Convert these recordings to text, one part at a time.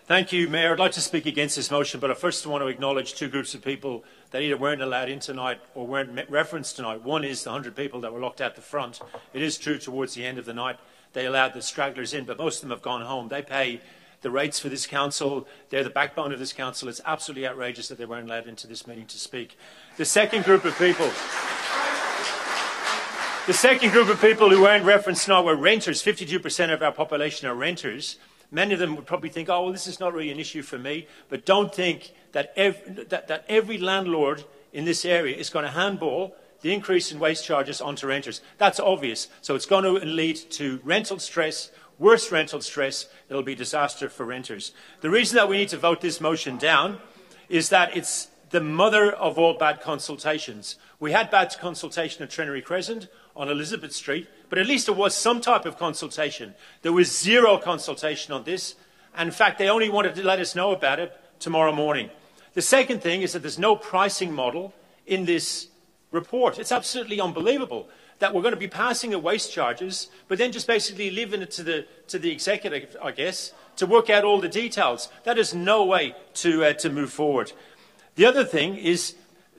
Thank you, Mayor. I'd like to speak against this motion, but I first want to acknowledge two groups of people that either weren't allowed in tonight or weren't referenced tonight. One is the 100 people that were locked out the front. It is true towards the end of the night they allowed the stragglers in, but most of them have gone home. They pay the rates for this council. They're the backbone of this council. It's absolutely outrageous that they weren't allowed into this meeting to speak. The second group of people who weren't referenced tonight were renters. 52% of our population are renters. Many of them would probably think, oh, well, this is not really an issue for me, but don't think that every landlord in this area is going to handball the increase in waste charges onto renters. That's obvious. So it's going to lead to rental stress, worse rental stress. It'll be a disaster for renters. The reason that we need to vote this motion down is that it's the mother of all bad consultations. We had bad consultation at Trinity Crescent on Elizabeth Street, but at least there was some type of consultation. There was zero consultation on this. And in fact, they only wanted to let us know about it tomorrow morning. The second thing is that there's no pricing model in this report. It's absolutely unbelievable that we're going to be passing the waste charges, but then just basically leaving it to the executive, I guess, to work out all the details. That is no way to move forward. The other thing is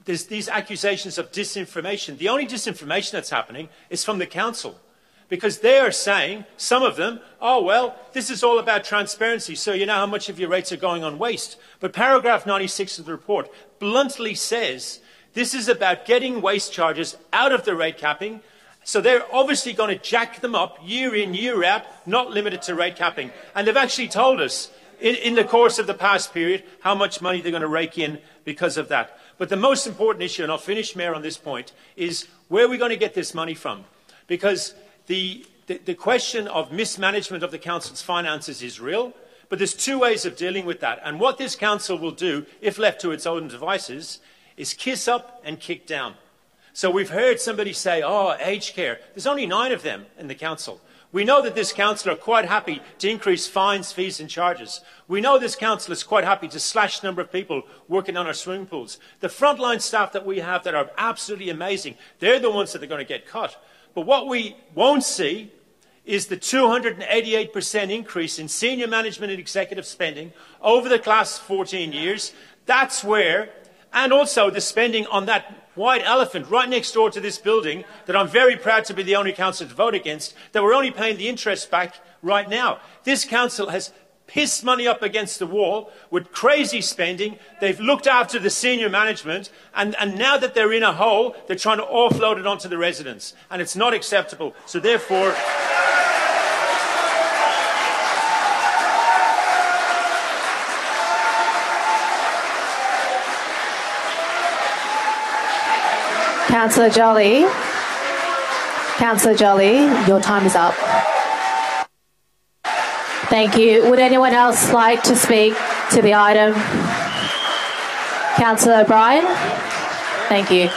there's these accusations of disinformation. The only disinformation that's happening is from the council, because they are saying, some of them, oh, well, this is all about transparency, so you know how much of your rates are going on waste. But paragraph 96 of the report bluntly says this is about getting waste charges out of the rate capping, so they're obviously going to jack them up year in, year out, not limited to rate capping. And they've actually told us in the course of the past period how much money they're going to rake in because of that. But the most important issue, and I'll finish, Mayor, on this point, is where are we going to get this money from? Because the question of mismanagement of the council's finances is real, but there's two ways of dealing with that. And what this council will do, if left to its own devices, is kiss up and kick down. So we've heard somebody say, oh, aged care. There's only 9 of them in the council. We know that this council are quite happy to increase fines, fees and charges. We know this council is quite happy to slash the number of people working on our swimming pools. The frontline staff that we have that are absolutely amazing, they're the ones that are going to get cut. But what we won't see is the 288% increase in senior management and executive spending over the last 14 years. That's where, and also the spending on that white elephant right next door to this building that I'm very proud to be the only council to vote against, that we're only paying the interest back right now. This council has pissed money up against the wall with crazy spending. They've looked after the senior management, and now that they're in a hole, they're trying to offload it onto the residents. And it's not acceptable. So therefore, Councillor Jolly, your time is up. Thank you. Would anyone else like to speak to the item? Councillor O'Brien? Thank you.